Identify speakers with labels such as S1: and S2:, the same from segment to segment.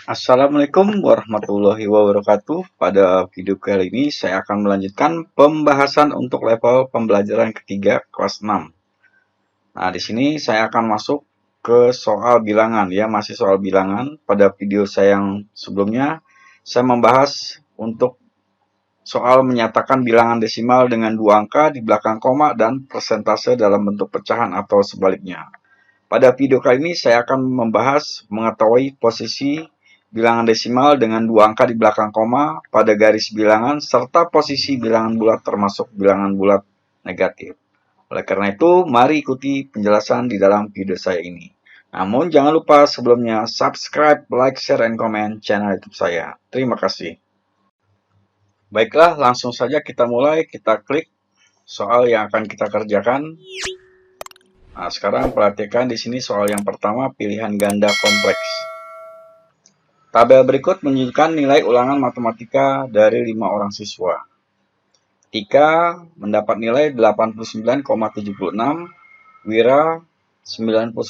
S1: Assalamualaikum warahmatullahi wabarakatuh. Pada video kali ini saya akan melanjutkan pembahasan untuk level pembelajaran ketiga kelas 6. Nah, di sini saya akan masuk ke soal bilangan ya, masih soal bilangan. Pada video saya yang sebelumnya saya membahas untuk soal menyatakan bilangan desimal dengan 2 angka di belakang koma dan persentase dalam bentuk pecahan atau sebaliknya. Pada video kali ini saya akan membahas mengetahui posisi bilangan desimal dengan 2 angka di belakang koma pada garis bilangan serta posisi bilangan bulat termasuk bilangan bulat negatif. Oleh karena itu, mari ikuti penjelasan di dalam video saya ini. Namun jangan lupa sebelumnya subscribe, like, share, dan komen channel YouTube saya. Terima kasih. Baiklah, langsung saja kita mulai. Kita klik soal yang akan kita kerjakan. Nah, sekarang perhatikan di sini soal yang pertama, pilihan ganda kompleks. Tabel berikut menunjukkan nilai ulangan matematika dari 5 orang siswa. Tika mendapat nilai 89,76, Wira 91,01,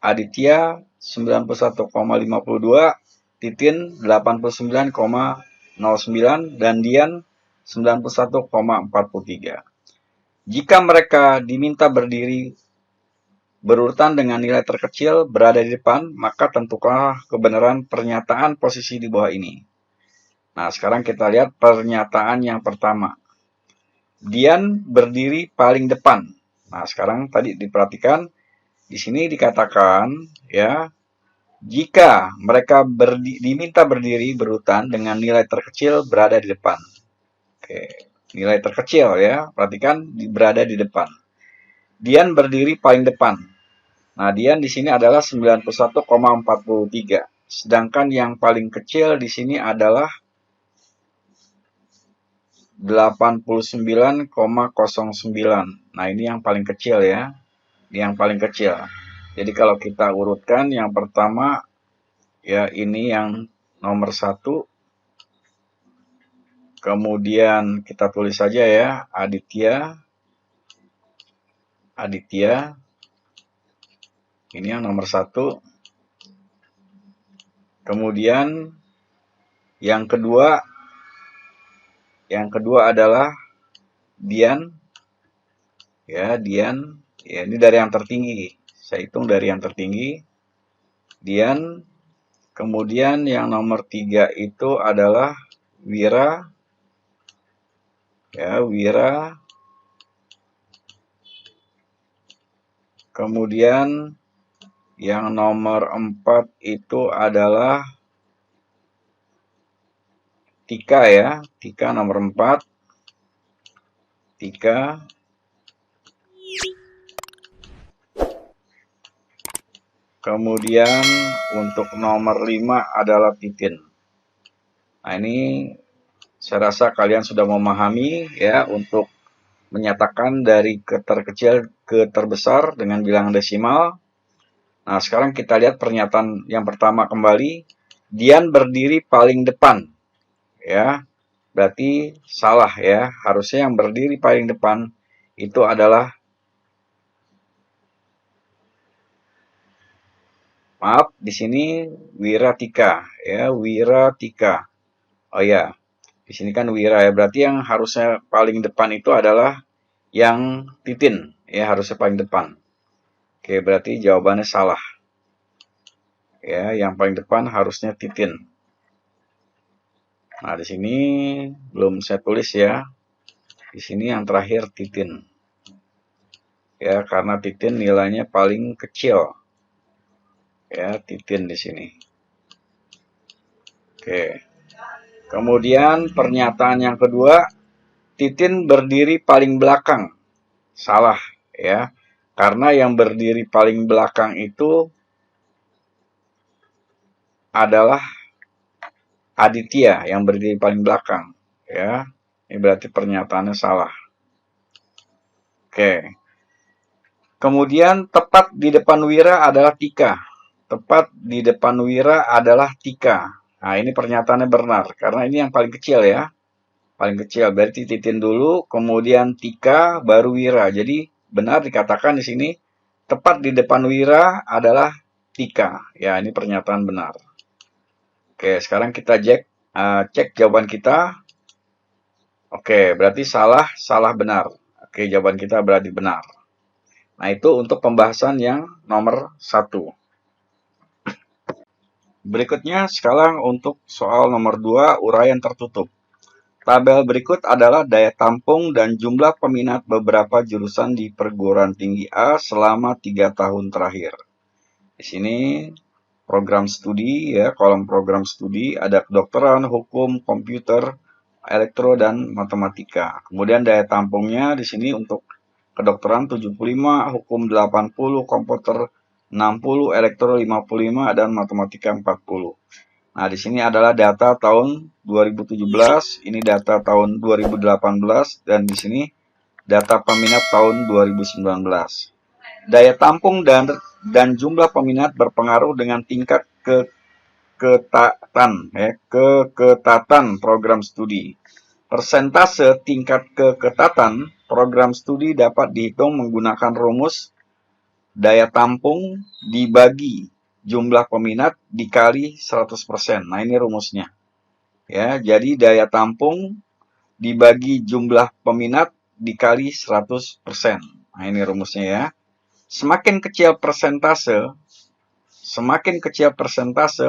S1: Aditya 91,52, Titin 89,09, dan Dian 91,43. Jika mereka diminta berdiri berurutan dengan nilai terkecil berada di depan, maka tentukanlah kebenaran pernyataan posisi di bawah ini. Nah, sekarang kita lihat pernyataan yang pertama. Dian berdiri paling depan. Nah, sekarang tadi diperhatikan, di sini dikatakan, ya, jika mereka diminta berdiri berurutan dengan nilai terkecil berada di depan. Oke, nilai terkecil ya, perhatikan berada di depan. Dian berdiri paling depan. Nah, Dian di sini adalah 91,43. Sedangkan yang paling kecil di sini adalah 89,09. Nah, ini yang paling kecil ya. Ini yang paling kecil. Jadi kalau kita urutkan yang pertama ya ini yang nomor 1. Kemudian kita tulis saja ya, Aditya. Ini yang nomor 1. Kemudian yang kedua adalah Dian. Ya, Dian. Ya, ini dari yang tertinggi. Saya hitung dari yang tertinggi. Dian. Kemudian yang nomor 3 itu adalah Wira. Ya, Wira. Kemudian yang nomor 4 itu adalah Tika ya. Tika nomor 4. Tika. Kemudian untuk nomor 5 adalah Titin. Nah, ini saya rasa kalian sudah memahami ya untuk menyatakan dari terkecil ke terbesar dengan bilangan desimal. Nah, sekarang kita lihat pernyataan yang pertama kembali. Dian berdiri paling depan. Ya, berarti salah ya. Harusnya yang berdiri paling depan itu adalah, maaf, di sini Wiratika ya, Wiratika. Oh ya, di sini kan Wira ya. Berarti yang harusnya paling depan itu adalah yang Titin ya, harusnya paling depan. Oke, berarti jawabannya salah. Ya, yang paling depan harusnya Titin. Nah, di sini belum saya tulis ya. Di sini yang terakhir Titin. Ya, karena Titin nilainya paling kecil. Ya, Titin di sini. Oke. Kemudian pernyataan yang kedua, Titin berdiri paling belakang. Salah ya. Karena yang berdiri paling belakang itu adalah Aditya yang berdiri paling belakang ya. Ini berarti pernyataannya salah. Oke. Kemudian tepat di depan Wira adalah Tika. Tepat di depan Wira adalah Tika. Nah, ini pernyataannya benar karena ini yang paling kecil ya. Paling kecil berarti Titin dulu, kemudian Tika, baru Wira. Jadi benar dikatakan di sini tepat di depan Wira adalah matematika. Ya, ini pernyataan benar. Oke, sekarang kita cek jawaban kita. Oke, berarti salah benar. Oke, jawaban kita berarti benar. Nah, itu untuk pembahasan yang nomor 1. Berikutnya sekarang untuk soal nomor 2, uraian tertutup. Tabel berikut adalah daya tampung dan jumlah peminat beberapa jurusan di perguruan tinggi A selama 3 tahun terakhir. Di sini program studi, ya, kolom program studi, ada kedokteran, hukum, komputer, elektro, dan matematika. Kemudian daya tampungnya di sini untuk kedokteran 75, hukum 80, komputer 60, elektro 55, dan matematika 40. Nah, di sini adalah data tahun 2017, ini data tahun 2018, dan di sini data peminat tahun 2019. Daya tampung dan jumlah peminat berpengaruh dengan tingkat keketatan program studi. Persentase tingkat keketatan program studi dapat dihitung menggunakan rumus daya tampung dibagi jumlah peminat dikali 100%. Nah, ini rumusnya. Ya, jadi daya tampung dibagi jumlah peminat dikali 100%. Nah, ini rumusnya ya. Semakin kecil persentase,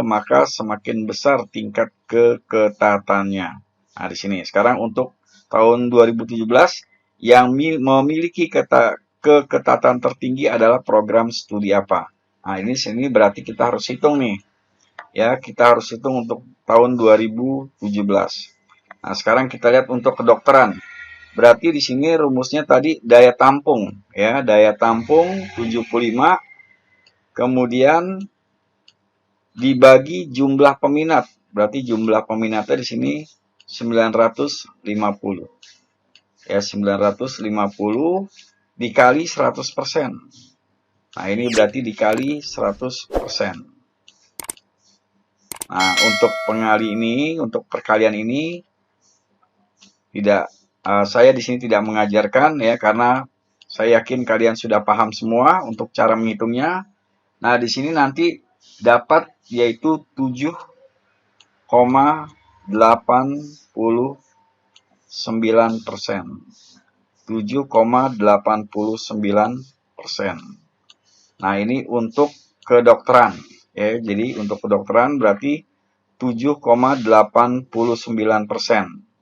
S1: maka semakin besar tingkat keketatannya. Nah, di sini. Sekarang untuk tahun 2017, yang memiliki keketatan tertinggi adalah program studi apa? Nah, ini sini berarti kita harus hitung nih. Ya, kita harus hitung untuk tahun 2017. Nah, sekarang kita lihat untuk kedokteran. Berarti di sini rumusnya tadi daya tampung, ya, daya tampung 75, kemudian dibagi jumlah peminat. Berarti jumlah peminatnya di sini 950. Ya, 950 dikali 100%. Nah, ini berarti dikali 100%. Nah, untuk untuk perkalian ini tidak saya di sini tidak mengajarkan ya, karena saya yakin kalian sudah paham semua untuk cara menghitungnya. Nah, di sini nanti dapat yaitu 7,89%. 7,89%. Nah, ini untuk kedokteran ya. Jadi untuk kedokteran berarti 7,89%.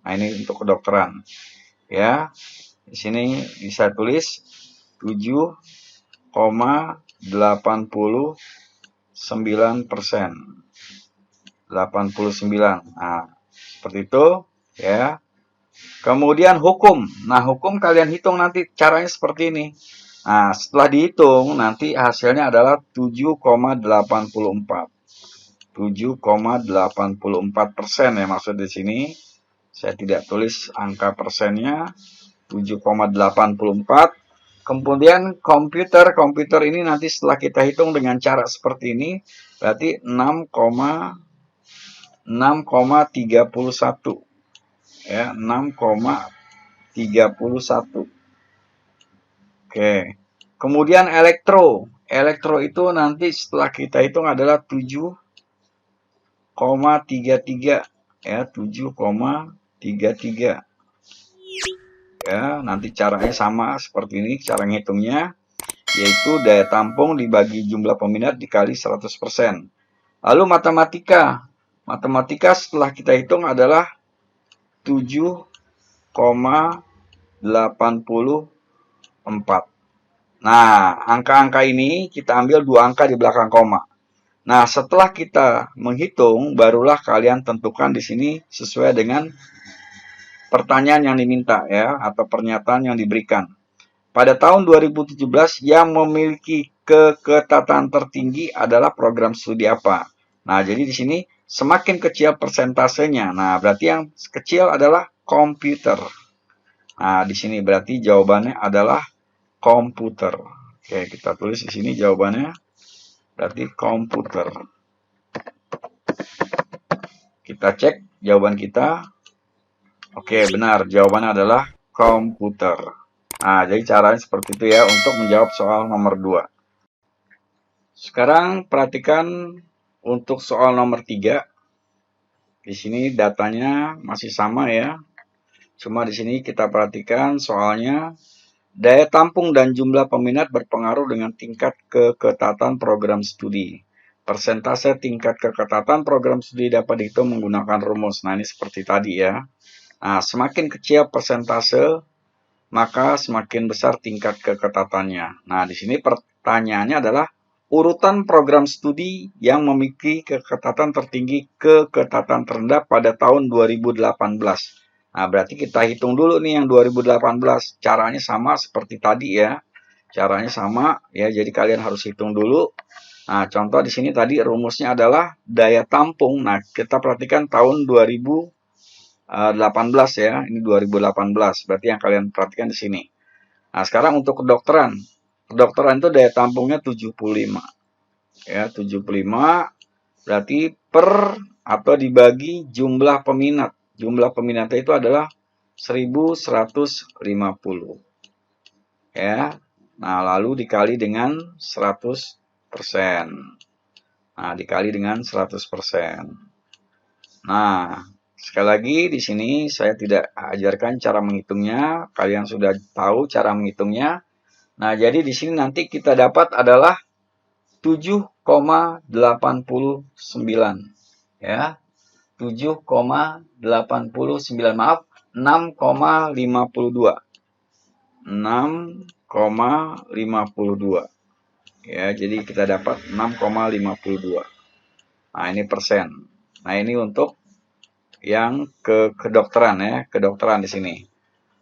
S1: Nah, ini untuk kedokteran. Ya. Di sini bisa tulis 7,89%. 89. Nah, seperti itu ya. Kemudian hukum. Nah, hukum kalian hitung nanti caranya seperti ini. Nah, setelah dihitung nanti hasilnya adalah 7,84. 7,84% ya maksud di sini. Saya tidak tulis angka persennya. 7,84. Kemudian komputer ini nanti setelah kita hitung dengan cara seperti ini berarti 6,31 ya, 6,31. Oke. Kemudian elektro itu nanti setelah kita hitung adalah 7,33 ya, 7,33. Ya, nanti caranya sama seperti ini cara ngitungnya, yaitu daya tampung dibagi jumlah peminat dikali 100%. Lalu matematika setelah kita hitung adalah 7,84. Nah, angka-angka ini kita ambil 2 angka di belakang koma. Nah, setelah kita menghitung, barulah kalian tentukan di sini sesuai dengan pertanyaan yang diminta ya, atau pernyataan yang diberikan. Pada tahun 2017 yang memiliki keketatan tertinggi adalah program studi apa? Nah, jadi di sini semakin kecil persentasenya. Nah, berarti yang kecil adalah komputer. Nah, di sini berarti jawabannya adalah komputer. Oke, kita tulis di sini jawabannya berarti komputer. Kita cek jawaban kita. Oke, benar. Jawabannya adalah komputer. Nah, jadi caranya seperti itu ya untuk menjawab soal nomor 2. Sekarang perhatikan untuk soal nomor 3. Di sini datanya masih sama ya. Cuma di sini kita perhatikan soalnya daya tampung dan jumlah peminat berpengaruh dengan tingkat keketatan program studi. Persentase tingkat keketatan program studi dapat dihitung menggunakan rumus. Nah, ini seperti tadi ya. Nah, semakin kecil persentase, maka semakin besar tingkat keketatannya. Nah, di sini pertanyaannya adalah urutan program studi yang memiliki keketatan tertinggi ke keketatan terendah pada tahun 2018. Nah, berarti kita hitung dulu nih yang 2018. Caranya sama seperti tadi ya. Caranya sama ya, jadi kalian harus hitung dulu. Nah, contoh di sini tadi rumusnya adalah daya tampung. Nah, kita perhatikan tahun 2018 ya. Ini 2018. Berarti yang kalian perhatikan di sini. Nah, sekarang untuk kedokteran. Kedokteran itu daya tampungnya 75. Ya, 75 berarti per atau dibagi jumlah peminat. Jumlah peminatnya itu adalah 1150. Ya. Nah, lalu dikali dengan 100%. Nah, dikali dengan 100%. Nah, sekali lagi di sini saya tidak ajarkan cara menghitungnya, kalian sudah tahu cara menghitungnya. Nah, jadi di sini nanti kita dapat adalah 7,89 ya. 7,89, maaf, 6,52. 6,52. Ya, jadi kita dapat 6,52. Nah, ini persen. Nah, ini untuk yang kedokteran ya, kedokteran di sini.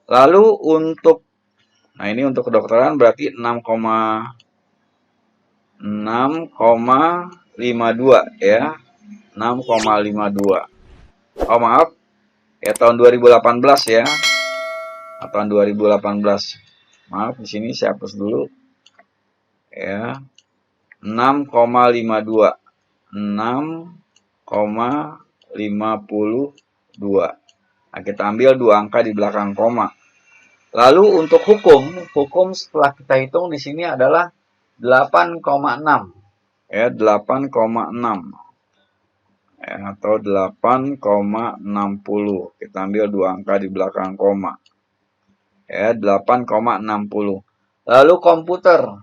S1: Lalu untuk ini untuk kedokteran berarti 6,52 ya. 6,52. Oh, maaf. Ya tahun 2018 ya. Tahun 2018. Maaf, di sini saya hapus dulu. Ya. 6,52. 6,52. Nah, kita ambil dua angka di belakang koma. Lalu untuk hukum setelah kita hitung di sini adalah 8,6. Ya, 8,6. Ya, atau 8,60. Kita ambil dua angka di belakang koma. Ya, 8,60. Lalu komputer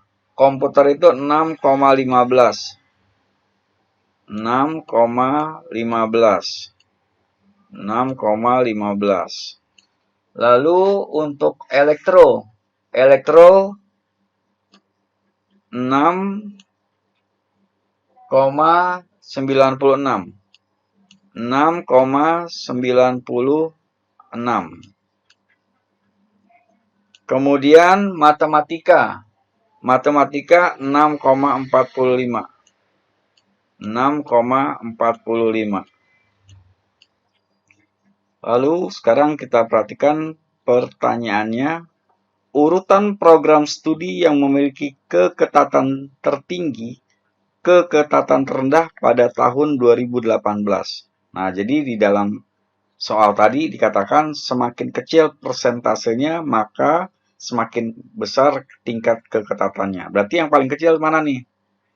S1: itu 6,15. 6,15. 6,15. Lalu untuk elektro 6,96. 6,96. Kemudian matematika 6,45. 6,45. Lalu sekarang kita perhatikan pertanyaannya. Urutan program studi yang memiliki keketatan tertinggi, keketatan terendah pada tahun 2018. Nah, jadi di dalam soal tadi dikatakan semakin kecil persentasenya, maka semakin besar tingkat keketatannya. Berarti yang paling kecil mana nih?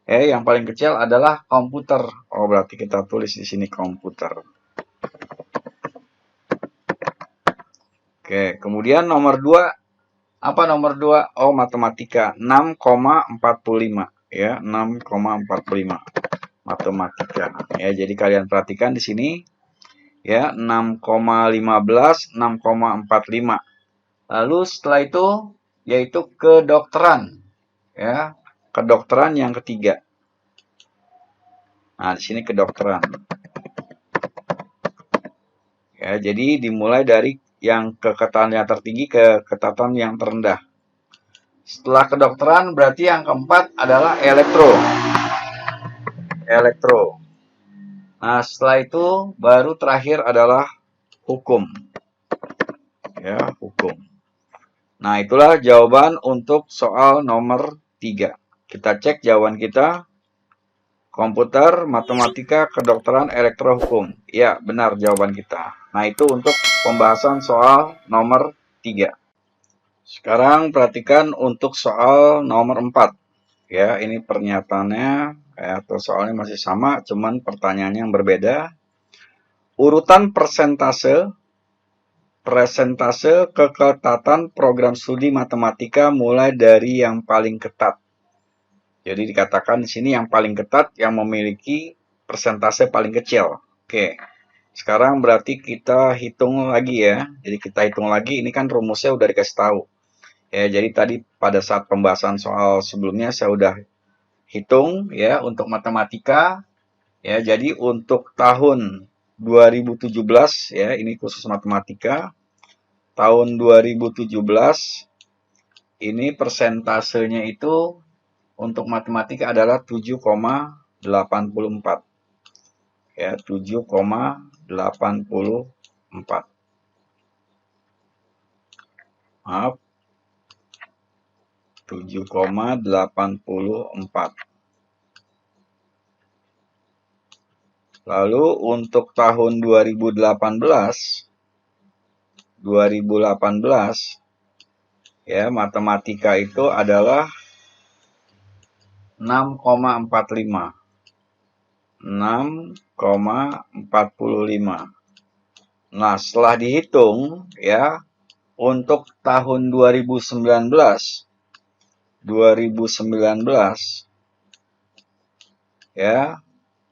S1: Yang paling kecil adalah komputer. Oh, berarti kita tulis di sini komputer. Oke, kemudian nomor 2. Apa nomor 2? Oh, matematika. 6,45. Ya, 6,45. Matematika. Ya, jadi kalian perhatikan di sini. Ya, 6,15, 6,45. Lalu setelah itu, yaitu kedokteran. Ya, kedokteran yang ketiga. Nah, di sini kedokteran. Ya, jadi dimulai dari yang keketatan yang tertinggi ke keketatan yang terendah. Setelah kedokteran berarti yang keempat adalah elektro. Nah, setelah itu baru terakhir adalah hukum. Ya, hukum. Nah, itulah jawaban untuk soal nomor 3. Kita cek jawaban kita. Komputer, matematika, kedokteran, elektro, hukum. Ya, benar jawaban kita. Nah, itu untuk pembahasan soal nomor 3. Sekarang perhatikan untuk soal nomor 4. Ya, ini pernyataannya atau soalnya masih sama, cuman pertanyaannya yang berbeda. Urutan presentase keketatan program studi matematika mulai dari yang paling ketat. Jadi dikatakan di sini yang paling ketat yang memiliki persentase paling kecil. Oke. Sekarang berarti kita hitung lagi ya. Jadi kita hitung lagi, ini kan rumusnya udah dikasih tahu. Ya, jadi tadi pada saat pembahasan soal sebelumnya saya udah hitung ya untuk matematika. Ya, jadi untuk tahun 2017 ya, ini khusus matematika. Tahun 2017 ini persentasenya itu untuk matematika adalah 7,84. Ya, 7,84. Maaf, 7,84. Lalu untuk tahun 2018 ya, matematika itu adalah 6,45. 6,45. Nah, setelah dihitung ya, untuk tahun 2019 ya,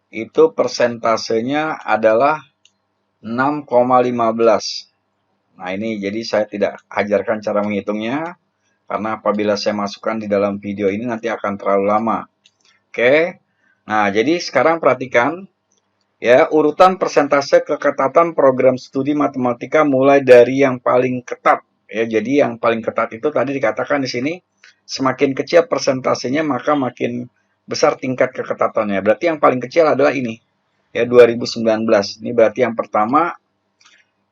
S1: itu persentasenya adalah 6,15. Nah, ini jadi saya tidak ajarkan cara menghitungnya karena apabila saya masukkan di dalam video ini nanti akan terlalu lama. Oke. Nah, jadi sekarang perhatikan ya, urutan persentase keketatan program studi matematika mulai dari yang paling ketat. Ya, jadi yang paling ketat itu tadi dikatakan di sini semakin kecil persentasenya maka makin besar tingkat keketatannya. Berarti yang paling kecil adalah ini. Ya, 2019. Ini berarti yang pertama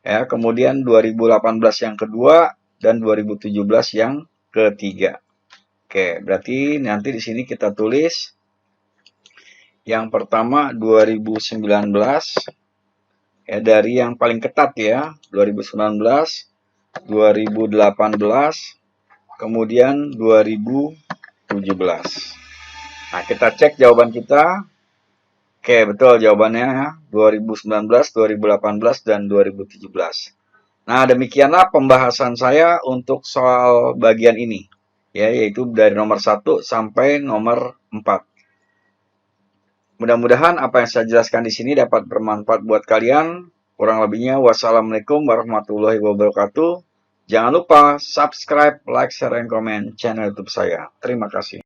S1: ya, kemudian 2018 yang kedua dan 2017 yang ketiga. Oke, berarti nanti di sini kita tulis yang pertama 2019 ya, dari yang paling ketat ya, 2019, 2018, kemudian 2017. Nah, kita cek jawaban kita. Oke, betul jawabannya ya, 2019, 2018, dan 2017. Nah, demikianlah pembahasan saya untuk soal bagian ini. Ya, yaitu dari nomor 1 sampai nomor 4. Mudah-mudahan apa yang saya jelaskan di sini dapat bermanfaat buat kalian. Kurang lebihnya, wassalamualaikum warahmatullahi wabarakatuh. Jangan lupa subscribe, like, share, dan komen channel YouTube saya. Terima kasih.